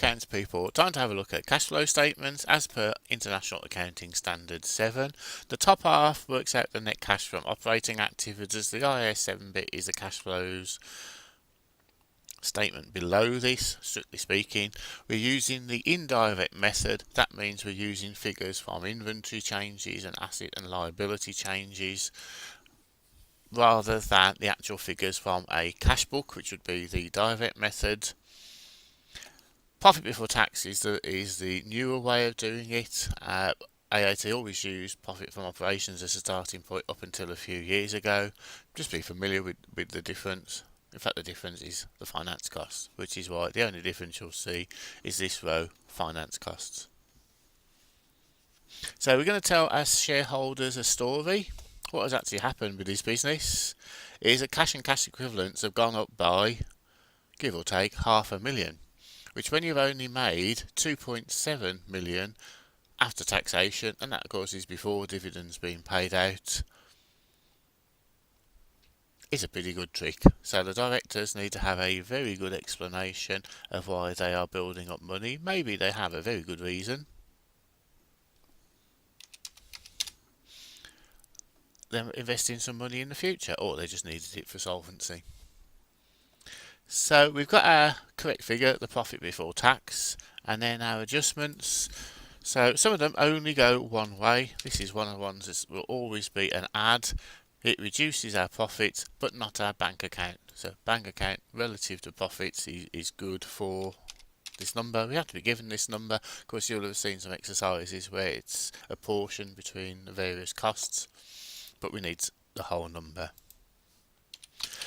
accounts people, time to have a look at cash flow statements as per International Accounting Standard 7. The top half works out the net cash from operating activities. The IAS 7 bit is the cash flows statement below this. Strictly speaking, we're using the indirect method. That means we're using figures from inventory changes and asset and liability changes, rather than the actual figures from a cash book, which would be the direct method. Profit before tax is the newer way of doing it. AAT always used profit from operations as a starting point up until a few years ago. Just be familiar with the difference. In fact, the difference is the finance costs, which is why the only difference you'll see is this row, finance costs. So we're going to tell our shareholders a story. What has actually happened with this business is that cash and cash equivalents have gone up by, give or take, $500,000, which when you've only made 2.7 million after taxation, and that of course is before dividends being paid out, is a pretty good trick. So the directors need to have a very good explanation of why they are building up money. Maybe they have a very good reason. They're investing some money in the future, or they just needed it for solvency. So we've got our correct figure, the profit before tax, and then our adjustments. So some of them only go one way. This is one of the ones that will always be an add. It reduces our profits, but not our bank account. So bank account relative to profits is good for this number. We have to be given this number. Of course, you'll have seen some exercises where it's a portion between the various costs, but we need the whole number.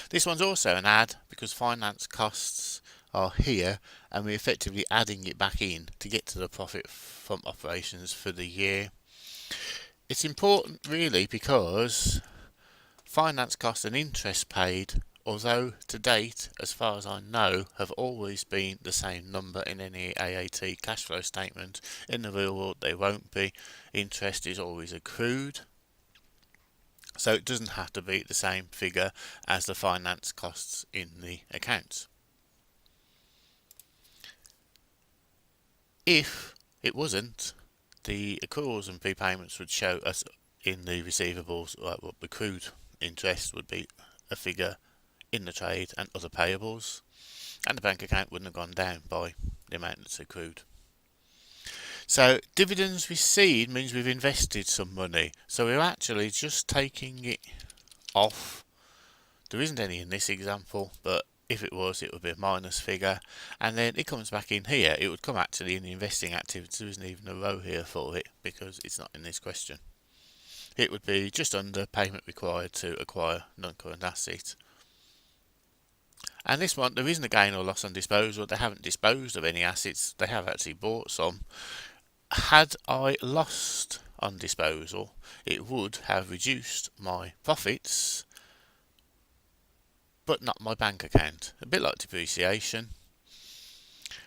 This one's also an add because finance costs are here, and we're effectively adding it back in to get to the profit from operations for the year. It's important really because finance costs and interest paid, although to date, as far as I know, have always been the same number in any AAT cash flow statement. In the real world they won't be. Interest is always accrued, so it doesn't have to be the same figure as the finance costs in the accounts. If it wasn't, the accruals and prepayments would show us in the receivables, like what accrued interest would be a figure in the trade and other payables, and the bank account wouldn't have gone down by the amount that's accrued. So dividends received means we've invested some money, so we're actually just taking it off. There isn't any in this example, but if it was, it would be a minus figure, and then it comes back in here. It would come actually in the investing activity. There isn't even a row here for it because it's not in this question. It would be just under payment required to acquire non-current asset. And this one, there isn't a gain or loss on disposal. They haven't disposed of any assets. They have actually bought some. Had I lost on disposal, it would have reduced my profits, but not my bank account. A bit like depreciation.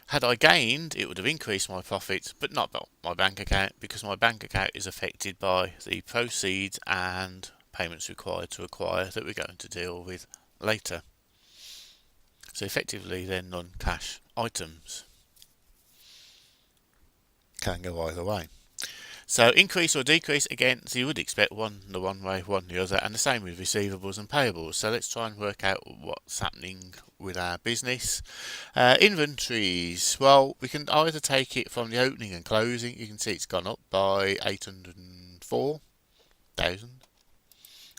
Had I gained, it would have increased my profits, but not my bank account, because my bank account is affected by the proceeds and payments required to acquire that we're going to deal with later. So effectively they're non-cash items. Can go either way. So increase or decrease, again, so you would expect one the one way, one the other, and the same with receivables and payables. So let's try and work out what's happening with our business. Inventories, well, we can either take it from the opening and closing. You can see it's gone up by 804,000.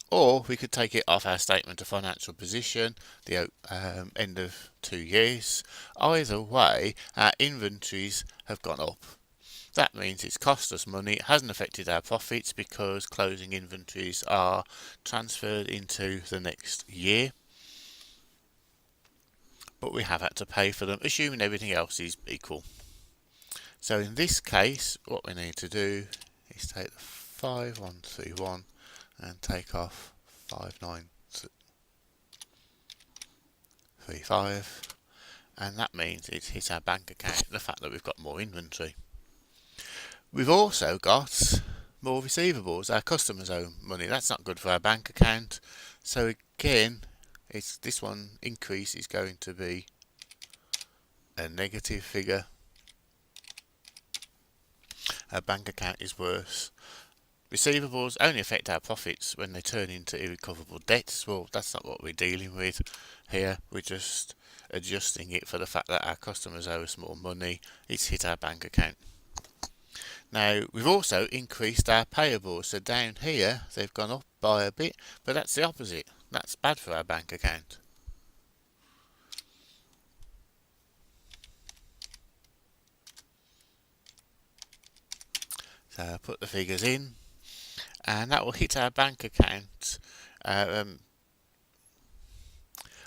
Or we could take it off our statement of financial position, the end of 2 years. Either way, our inventories have gone up. That means it's cost us money. It hasn't affected our profits because closing inventories are transferred into the next year. But we have had to pay for them, assuming everything else is equal. So in this case, what we need to do is take the 5131 and take off 5935, and that means it hits our bank account, the fact that we've got more inventory. We've also got more receivables. Our customers owe money. That's not good for our bank account. So again, this one increase is going to be a negative figure. our bank account is worse. Receivables only affect our profits when they turn into irrecoverable debts. Well, that's not what we're dealing with here. We're just adjusting it for the fact that our customers owe us more money. It's hit our bank account. Now, we've also increased our payables. So down here, they've gone up by a bit, but that's the opposite. That's bad for our bank account. So I'll put the figures in, and that will hit our bank account. So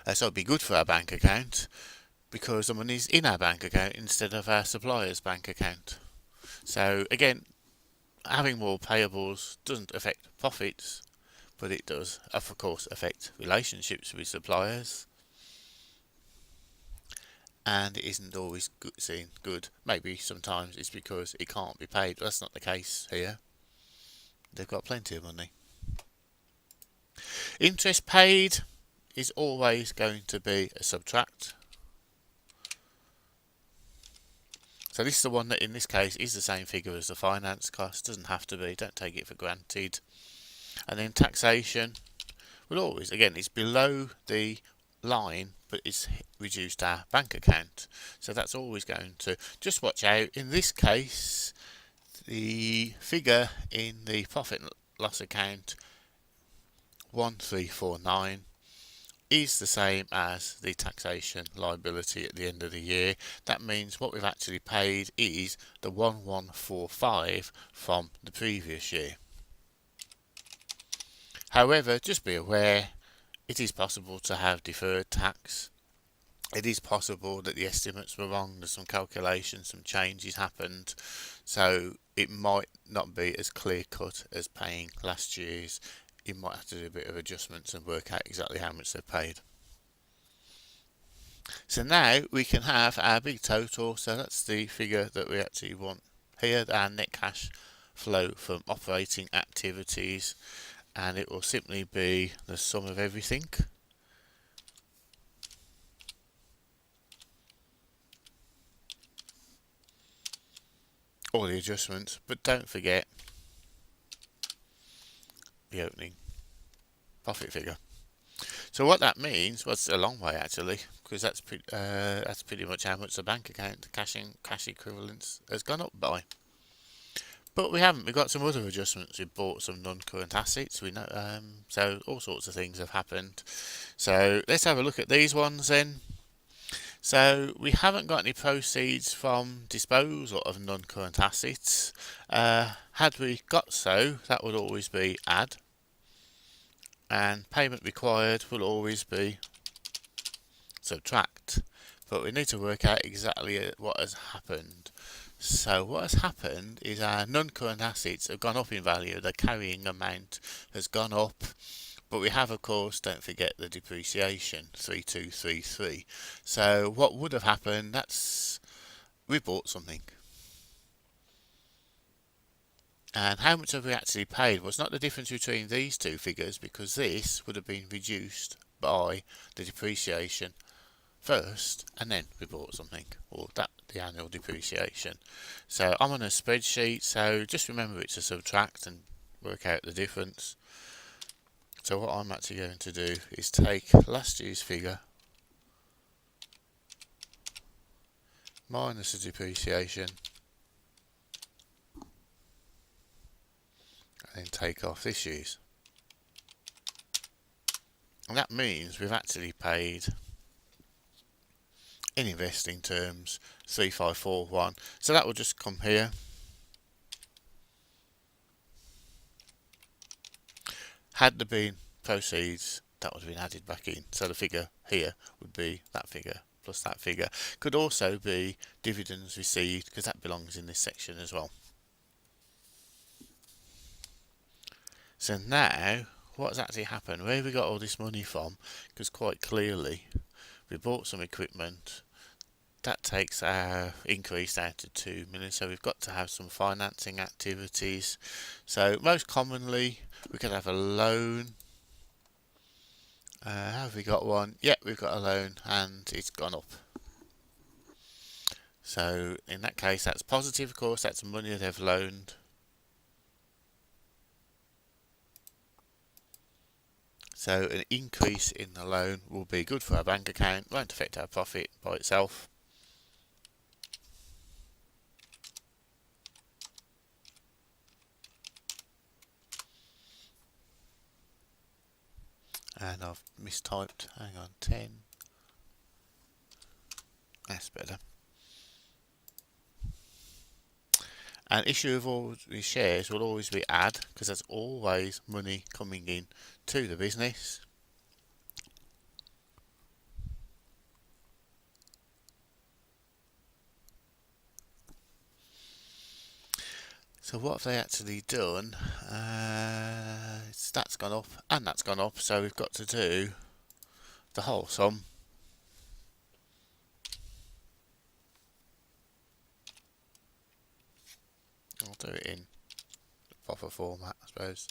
it'll be good for our bank account because the money's in our bank account instead of our supplier's bank account. So again, having more payables doesn't affect profits, but it does, of course, affect relationships with suppliers. And it isn't always seen good. Maybe sometimes it's because it can't be paid, but that's not the case here. They've got plenty of money. Interest paid is always going to be a subtract. So this is the one that in this case is the same figure as the finance cost. Doesn't have to be, don't take it for granted. And then taxation will always, again, it's below the line, but it's reduced our bank account. So that's always going to, just watch out. In this case, the figure in the profit and loss account 1349 is the same as the taxation liability at the end of the year. That means what we've actually paid is the 1145 from the previous year. However, just be aware, it is possible to have deferred tax. It is possible that the estimates were wrong, there's some calculations, some changes happened, so it might not be as clear cut as paying last year's. You might have to do a bit of adjustments and work out exactly how much they've paid. So now we can have our big total, so that's the figure that we actually want here, our net cash flow from operating activities, and it will simply be the sum of everything. All the adjustments, but don't forget the opening profit figure. So what that means, well, it's a long way actually, because that's pretty much how much the bank account cash equivalents has gone up by. But we haven't. We've got some other adjustments. We've bought some non-current assets. We know, so all sorts of things have happened. So let's have a look at these ones then. So we haven't got any proceeds from disposal of non-current assets. Had we got so, that would always be add. And payment required will always be subtract. But we need to work out exactly what has happened. So what has happened is our non-current assets have gone up in value. The carrying amount has gone up. But we have, of course, don't forget the depreciation, 3233. So what would have happened, that's, we bought something. And how much have we actually paid? Well, it's not the difference between these two figures, because this would have been reduced by the depreciation first, and then we bought something, or that the annual depreciation. So I'm on a spreadsheet, so just remember it's a subtract and work out the difference. So what I'm actually going to do is take last year's figure minus the depreciation and then take off this year's. And that means we've actually paid, in investing terms, 3541. So that will just come here. Had there been proceeds, that would have been added back in. So the figure here would be that figure plus that figure. Could also be dividends received, because that belongs in this section as well. So now, what's actually happened? Where have we got all this money from? Because quite clearly, we bought some equipment. That takes our increase down to 2 million. So we've got to have some financing activities. So most commonly, we could have a loan. Have we got one? Yeah, we've got a loan, and it's gone up. So in that case, that's positive, of course, that's money they've loaned. So an increase in the loan will be good for our bank account, won't affect our profit by itself. And I've mistyped, hang on, 10. That's better. And issue of all these shares will always be add, because there's always money coming in to the business. So what have they actually done? That's gone up and that's gone up, so we've got to do the whole sum. I'll do it in proper format, I suppose.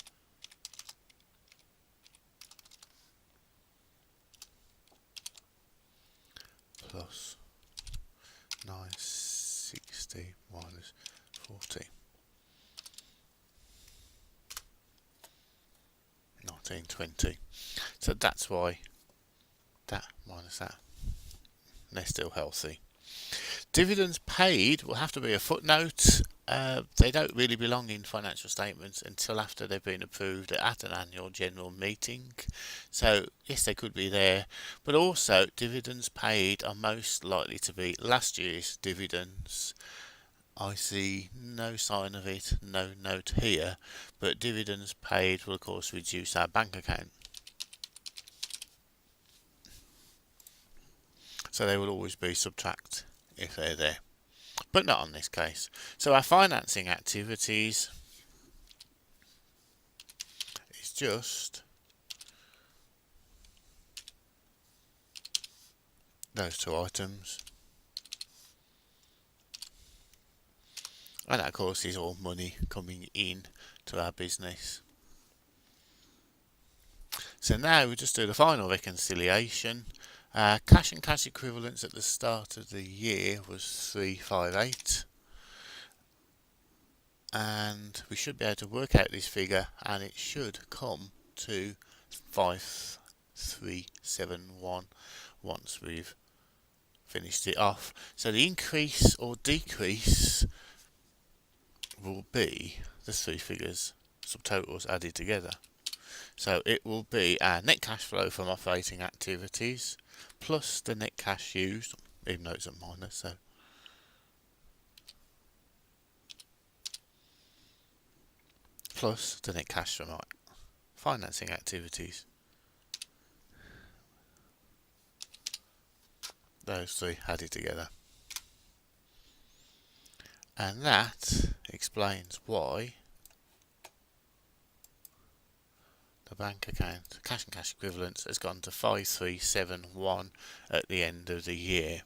Plus 960 minus 40. 1920. So that's why that minus that. And they're still healthy. Dividends paid will have to be a footnote. They don't really belong in financial statements until after they've been approved at an annual general meeting. So yes, they could be there, but also dividends paid are most likely to be last year's dividends. I see no sign of it, no note here, but dividends paid will of course reduce our bank account. So they will always be subtract if they're there, but not on this case. So our financing activities is just those two items. And that of course is all money coming in to our business. So now we just do the final reconciliation. Cash and cash equivalents at the start of the year was 358, and we should be able to work out this figure, and it should come to 5371 once we've finished it off. So the increase or decrease will be the three figures subtotals added together. So it will be our net cash flow from operating activities plus the net cash used, even though it's a minus, so plus the net cash from financing activities. Those three added together. And that explains why the bank account, cash and cash equivalents, has gone to 5371 at the end of the year.